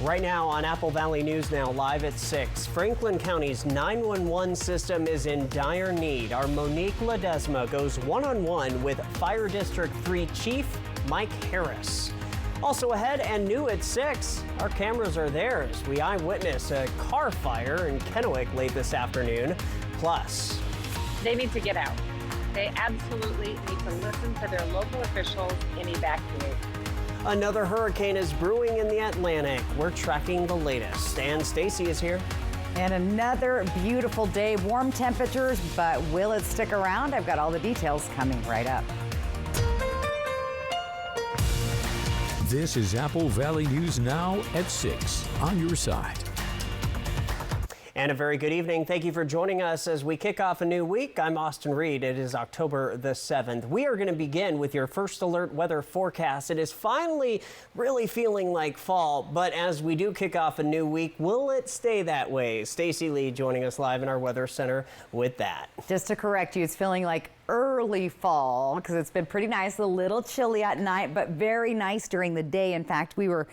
Right now on Apple Valley News Now, live at 6. Franklin County's 911 system is in dire need. Our Monique Ledesma goes one-on-one with Fire District 3 Chief Mike Harris. Also ahead and new at 6, our cameras are there as we eyewitness a car fire in Kennewick late this afternoon. Plus, they need to get out. They absolutely need to listen to their local officials and evacuate. Another hurricane is brewing in the Atlantic. We're tracking the latest. And Stacy is here. And another beautiful day, warm temperatures, but will it stick around? I've got all the details coming right up. This is Apple Valley News Now at 6 on your side. And a very good evening. Thank you for joining us as we kick off a new week. I'm Austin Reed. It is October the 7th. We are going to begin with your first alert weather forecast. It is finally really feeling like fall, but as we do kick off a new week, will it stay that way? Stacy Lee joining us live in our weather center with that. Just to correct you, it's feeling like early fall because it's been pretty nice, a little chilly at night, but very nice during the day. In fact, we were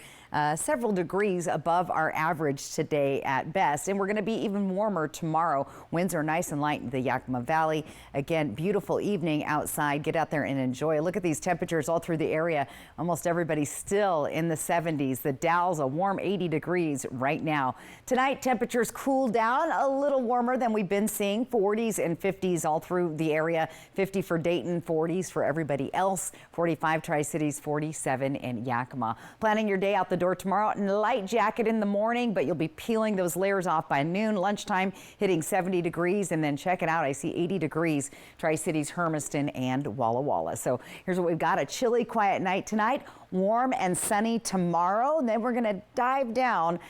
several degrees above our average today at best, and we're going to be even warmer tomorrow. Winds are nice and light in the Yakima Valley. Again, beautiful evening outside. Get out there and enjoy. Look at these temperatures all through the area. Almost everybody's still in the 70s. The Dow's a warm 80 degrees right now. Tonight, temperatures cool down a little warmer than we've been seeing. 40s and 50s all through the area. 50 for Dayton, 40s for everybody else. 45 Tri-Cities, 47 in Yakima. Planning your day out the door tomorrow in a light jacket in the morning, but you'll be peeling those layers off by noon. Lunchtime hitting 70 degrees, and then check it out. I see 80 degrees, Tri-Cities, Hermiston, and Walla Walla. So here's what we've got. A chilly, quiet night tonight. Warm and sunny tomorrow. And then we're going to dive down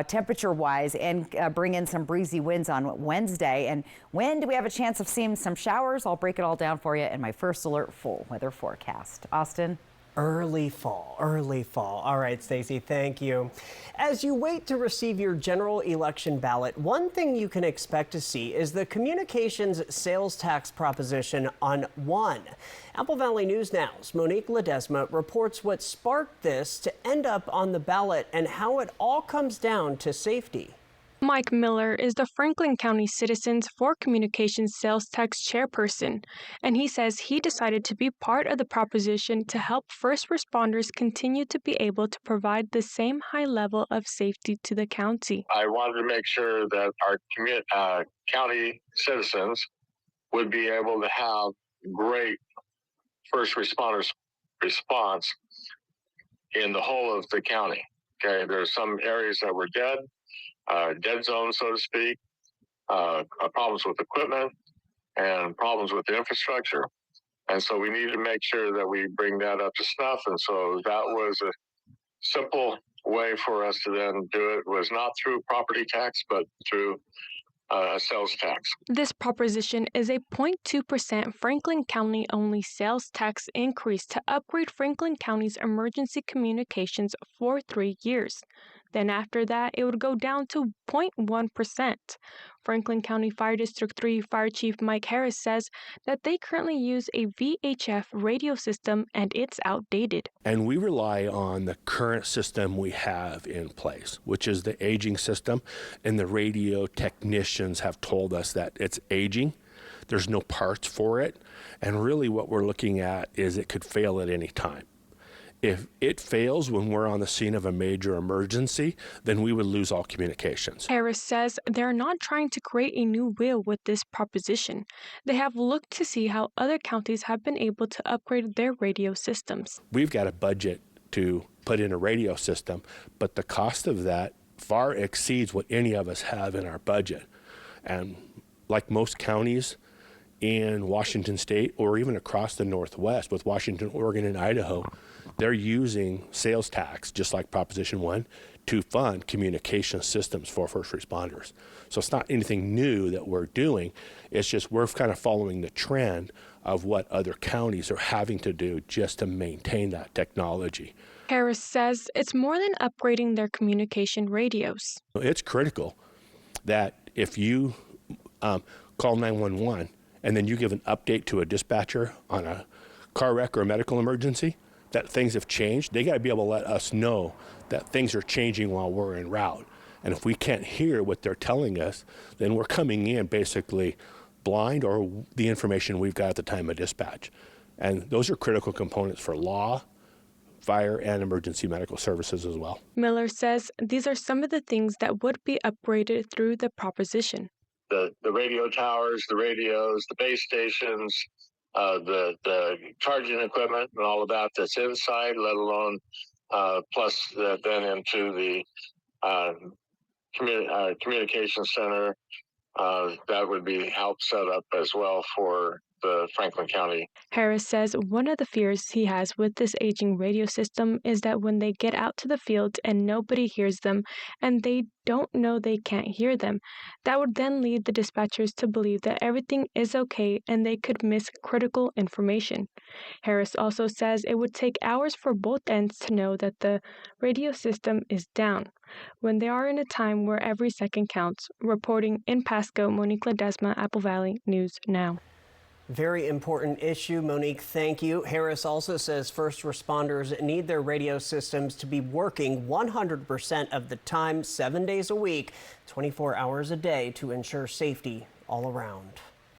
temperature-wise and bring in some breezy winds on Wednesday. And when do we have a chance of seeing some showers? I'll break it all down for you in my first alert full weather forecast. Austin? Early fall, early fall. All right, Stacy, thank you. As you wait to receive your general election ballot, one thing you can expect to see is the communications sales tax proposition on one. Apple Valley News Now's Monique Ledesma reports what sparked this to end up on the ballot and how it all comes down to safety. Mike Miller is the Franklin County Citizens for Communications Sales Tax chairperson, and he says he decided to be part of the proposition to help first responders continue to be able to provide the same high level of safety to the county. I wanted to make sure that our county citizens would be able to have great first responders response in the whole of the county. Okay, there's some areas that were dead zone, so to speak, problems with equipment and problems with the infrastructure. And so we needed to make sure that we bring that up to snuff. And so that was a simple way for us to then do it. Was not through property tax, but through a sales tax. This proposition is a 0.2% Franklin County only sales tax increase to upgrade Franklin County's emergency communications for 3 years. Then after that, it would go down to 0.1%. Franklin County Fire District 3 Fire Chief Mike Harris says that they currently use a VHF radio system and it's outdated. And we rely on the current system we have in place, which is the aging system. And the radio technicians have told us that it's aging. There's no parts for it. And really what we're looking at is it could fail at any time. If it fails when we're on the scene of a major emergency, then we would lose all communications. Harris says they're not trying to create a new wheel with this proposition. They have looked to see how other counties have been able to upgrade their radio systems. We've got a budget to put in a radio system, but the cost of that far exceeds what any of us have in our budget. And like most counties in Washington State or even across the Northwest with Washington, Oregon, and Idaho, they're using sales tax, just like Proposition 1, to fund communication systems for first responders. So it's not anything new that we're doing. It's just we're kind of following the trend of what other counties are having to do just to maintain that technology. Harris says it's more than upgrading their communication radios. It's critical that if you call 911 and then you give an update to a dispatcher on a car wreck or a medical emergency, that things have changed, they got to be able to let us know that things are changing while we're en route. And if we can't hear what they're telling us, then we're coming in basically blind or the information we've got at the time of dispatch. And those are critical components for law, fire, and emergency medical services as well. Miller says these are some of the things that would be upgraded through the proposition. The radio towers, the radios, the base stations, the charging equipment and all of that that's inside, let alone plus then into the communication center. That would be help set up as well for the Franklin County. Harris says one of the fears he has with this aging radio system is that when they get out to the field and nobody hears them and they don't know they can't hear them, that would then lead the dispatchers to believe that everything is okay and they could miss critical information. Harris also says it would take hours for both ends to know that the radio system is down when they are in a time where every second counts. Reporting in Pasco, Monique Ledesma, Apple Valley News Now. Very important issue, Monique. Thank you. Harris also says first responders need their radio systems to be working 100% of the time, 7 days a week, 24 hours a day to ensure safety all around.